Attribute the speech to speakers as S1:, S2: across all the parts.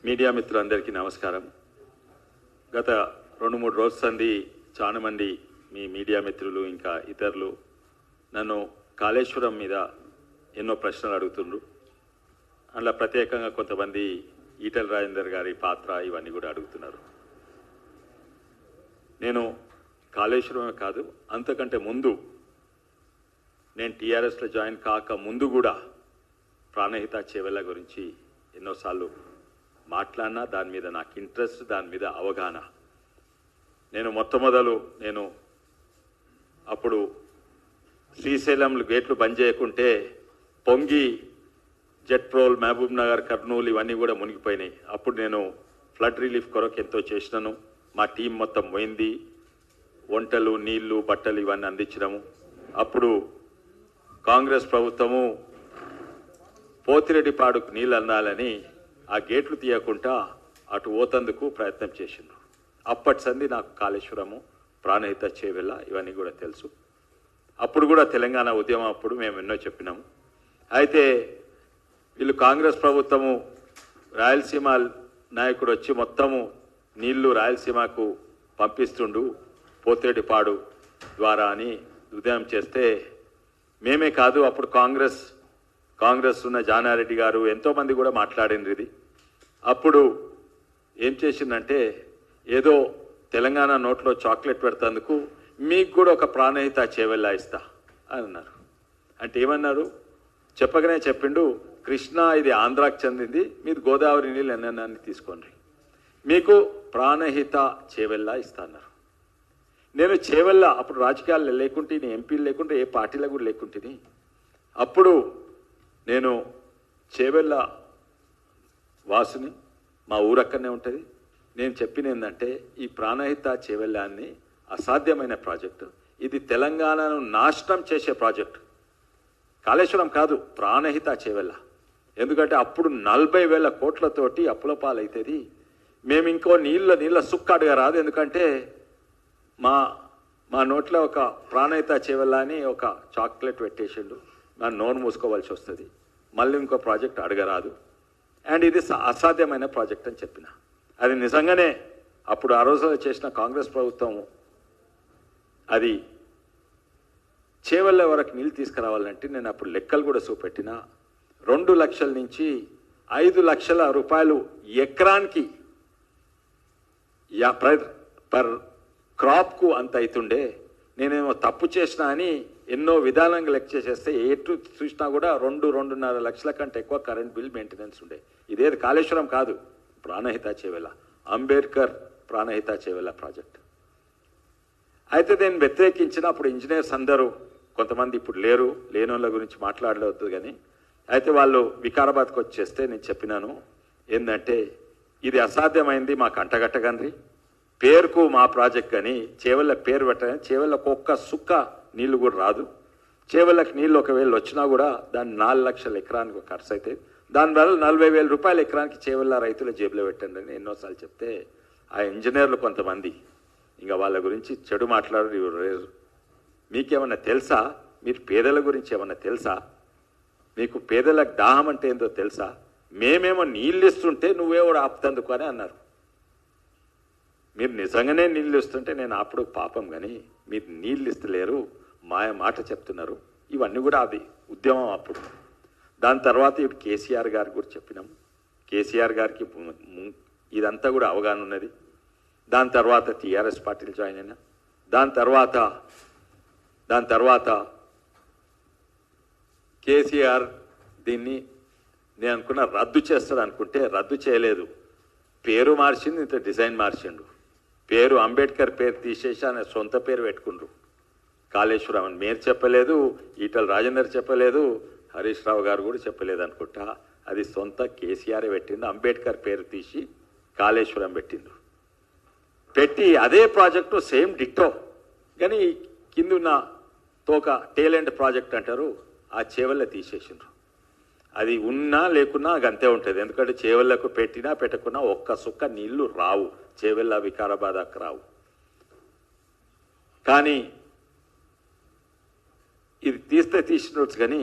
S1: Media మిత్రులందరికీ నమస్కారం. గత 2-3 రోజుల సంది చాలా మంది మీ మీడియా మిత్రులు ఇంకా ఇతరులు నన్ను కాళేశ్వరం మీద ఎన్నో ప్రశ్నలు అడుగుతుండ్రు. అందులో ప్రత్యేకంగా కొంతమంది ఈటెల రాజేందర్ గారి పాత్ర ఇవన్నీ కూడా అడుగుతున్నారు. నేను కాళేశ్వరమే కాదు, అంతకంటే ముందు నేను టీఆర్ఎస్లో జాయిన్ కాక ముందు కూడా ప్రాణహిత చేవెళ్ళ గురించి ఎన్నోసార్లు మాట్లాడినా, దాని మీద నాకు ఇంట్రెస్ట్, దాని మీద అవగాహన. నేను నేను అప్పుడు శ్రీశైలం గేట్లు బంద్ చేయకుంటే పొంగి జెట్రోల్, మహబూబ్ నగర్, కర్నూలు ఇవన్నీ కూడా మునిగిపోయినాయి. అప్పుడు నేను ఫ్లడ్ రిలీఫ్ కొరకు ఎంతో చేసినాను. మా టీం మొత్తం పోయింది, వంటలు, నీళ్లు, బట్టలు ఇవన్నీ అందించినాము. అప్పుడు కాంగ్రెస్ ప్రభుత్వము పోతిరెడ్డిపాడుకు నీళ్ళు అందాలని ఆ గేట్లు తీయకుండా అటు ఓతందుకు ప్రయత్నం చేసిండ్రు. అప్పటి సంది నాకు కాళేశ్వరము, ప్రాణహిత చేవెళ్ళ ఇవన్నీ కూడా తెలుసు. అప్పుడు కూడా తెలంగాణ ఉద్యమం అప్పుడు మేము ఎన్నో చెప్పినాము. అయితే వీళ్ళు కాంగ్రెస్ ప్రభుత్వము రాయలసీమ నాయకుడు వచ్చి మొత్తము నీళ్లు రాయలసీమకు పంపిస్తుండు పోతిరెడ్డిపాడు ద్వారా అని ఉద్యమం చేస్తే మేమే కాదు, అప్పుడు కాంగ్రెస్ ఉన్న జానారెడ్డి గారు ఎంతోమంది కూడా మాట్లాడిండ్రు. ఇది అప్పుడు ఏం చేసిందంటే, ఏదో తెలంగాణ నోట్లో చాక్లెట్ పెడతందుకు మీకు కూడా ఒక ప్రాణహిత చేవెళ్ళ ఇస్తా అని అన్నారు. అంటే ఏమన్నారు చెప్పగానే చెప్పిండు, కృష్ణా ఇది ఆంధ్రాకి చెందింది, మీరు గోదావరి నీళ్ళు ఎన్నెన్నాన్ని తీసుకోండి, మీకు ప్రాణహిత చేవెళ్ళ ఇస్తా అన్నారు. నేను చేవెళ్ళ అప్పుడు రాజకీయాలు లేకుంటే, నేను ఎంపీలు లేకుంటే, ఏ పార్టీలో కూడా లేకుంటుంది. అప్పుడు నేను చేవెళ్ళ వాసుని, మా ఊరక్కడనే ఉంటుంది. నేను చెప్పిన ఏంటంటే, ఈ ప్రాణహిత చేవెళ్ళాన్ని అసాధ్యమైన ప్రాజెక్టు, ఇది తెలంగాణను నాశనం చేసే ప్రాజెక్టు. కాళేశ్వరం కాదు, ప్రాణహిత చేవెళ్ళ. ఎందుకంటే అప్పుడు 40,000 కోట్లతోటి అప్పుల పాలవుతుంది. మేము ఇంకో నీళ్ళ సుక్క అడగరాదు. ఎందుకంటే మా నోట్లో ఒక ప్రాణహిత చేవెళ్ళ అని ఒక చాక్లెట్ పెట్టేసిండు, నా నోరు మూసుకోవాల్సి వస్తుంది, మళ్ళీ ఇంకో ప్రాజెక్ట్ అడగరాదు, అండ్ ఇది అసాధ్యమైన ప్రాజెక్ట్ అని చెప్పిన. అది నిజంగానే అప్పుడు ఆ రోజులో చేసిన కాంగ్రెస్ ప్రభుత్వం అది చేవెళ్ళ వరకు నీళ్ళు తీసుకురావాలంటే నేను అప్పుడు లెక్కలు కూడా చూపెట్టిన. 2 లక్షల నుంచి 5 లక్షల రూపాయలు ఎకరానికి పర్ క్రాప్కు అంత అవుతుండే. నేనేమో తప్పు చేసినా అని ఎన్నో విధానంగా లెక్క చేస్తే ఎటు చూసినా కూడా 2-2.5 లక్షల కంటే ఎక్కువ కరెంట్ బిల్ మెయింటెనెన్స్ ఉండే. ఇదేది కాళేశ్వరం కాదు, ప్రాణహిత చేవెళ్ళ, అంబేద్కర్ ప్రాణహిత చేవెళ్ళ ప్రాజెక్ట్. అయితే నేను వ్యతిరేకించిన అప్పుడు ఇంజనీర్స్ అందరూ, కొంతమంది ఇప్పుడు లేని వాళ్ళ గురించి మాట్లాడలేదు కానీ, అయితే వాళ్ళు వికారాబాద్కి వచ్చేస్తే నేను చెప్పినాను ఏంటంటే, ఇది అసాధ్యమైంది, మాకు అంటగట్టగండ్రి, పేరుకు మా ప్రాజెక్ట్ కానీ చేవెళ్ళ పేరు పెట్టని, చేవెళ్ళకు ఒక్క సుక్క నీళ్లు కూడా రాదు. చేవెళ్ళకి నీళ్ళు ఒకవేళ వచ్చినా కూడా దాన్ని 4 లక్షల ఎకరానికి ఖర్చు అవుతాయి. దానివల్ల 40,000 రూపాయల ఎకరానికి చేవెళ్ళ రైతుల జేబులో పెట్టండి అని ఎన్నోసార్లు చెప్తే, ఆ ఇంజనీర్లు కొంతమంది ఇంకా వాళ్ళ గురించి చెడు మాట్లాడరు. మీకేమన్నా తెలుసా? మీరు పేదల గురించి ఏమన్నా తెలుసా? మీకు పేదలకు దాహం అంటే ఏందో తెలుసా? మేమేమో నీళ్ళు ఇస్తుంటే నువ్వేమో ఆపుతందుకు అని అన్నారు. మీరు నిజంగానే నీళ్ళు ఇస్తుంటే నేను అప్పుడు పాపం, కానీ మీరు నీళ్ళు ఇస్తలేరు, మాయ మాట చెప్తున్నారు. ఇవన్నీ కూడా అది ఉద్యమం అప్పుడు. దాని తర్వాత ఇప్పుడు కేసీఆర్ గారి గురించి చెప్పినాం. కేసీఆర్ గారికి ఇదంతా కూడా అవగాహన ఉన్నది. దాని తర్వాత టీఆర్ఎస్ పార్టీలు జాయిన్ అయినా. దాని తర్వాత కేసీఆర్ దీన్ని నేను అనుకున్న రద్దు చేస్తాడు అనుకుంటే రద్దు చేయలేదు, పేరు మార్చింది, ఇంత డిజైన్ మార్చిండు. పేరు అంబేద్కర్ పేరు తీసేసి ఆయన సొంత పేరు పెట్టుకుండ్రు కాళేశ్వరం అని. మీరు చెప్పలేదు, ఈటల రాజేందర్ చెప్పలేదు, హరీష్ రావు గారు కూడా చెప్పలేదు అనుకుంటా. అది సొంత కేసీఆర్ పెట్టిండు. అంబేద్కర్ పేరు తీసి కాళేశ్వరం పెట్టి అదే ప్రాజెక్టు సేమ్ డిట్టో, కానీ కిందున్న తోక టేలెంట్ ప్రాజెక్ట్ అంటారు, ఆ చేవెళ్ళ తీసేసిండ్రు. అది ఉన్నా లేకున్నా అంతే ఉంటుంది. ఎందుకంటే చేవెళ్ళకు పెట్టినా పెట్టకున్నా ఒక్క సుక్క నీళ్లు రావు, చేవెళ్ళ వికారాబాద్కు రావు. కానీ ఇది తీసినట్టు కానీ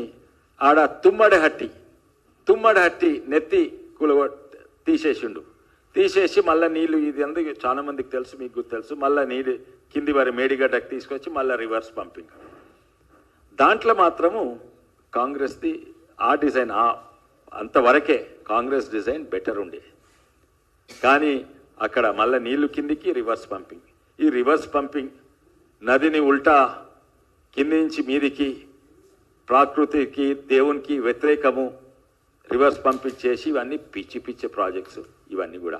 S1: ఆడ తుమ్మడి హట్టి నెత్తి తీసేసిండు. తీసేసి మళ్ళీ నీళ్ళు ఇది అందుకు చాలా మందికి తెలుసు, మీకు తెలుసు, మళ్ళీ నీళ్ళు కింది వారి మేడిగడ్డకు తీసుకొచ్చి మళ్ళీ రివర్స్ పంపింగ్. దాంట్లో మాత్రము కాంగ్రెస్ది ఆ డిజైన్ అంతవరకే కాంగ్రెస్ డిజైన్ బెటర్ ఉండే. కానీ అక్కడ మళ్ళీ నీళ్లు కిందికి రివర్స్ పంపింగ్. ఈ రివర్స్ పంపింగ్ నదిని ఉల్టా కింది నుంచి మీదికి ప్రకృతికి దేవునికి వ్యతిరేకము రివర్స్ పంపింగ్ చేసి ఇవన్నీ పిచ్చి పిచ్చి ప్రాజెక్ట్స్ ఇవన్నీ కూడా.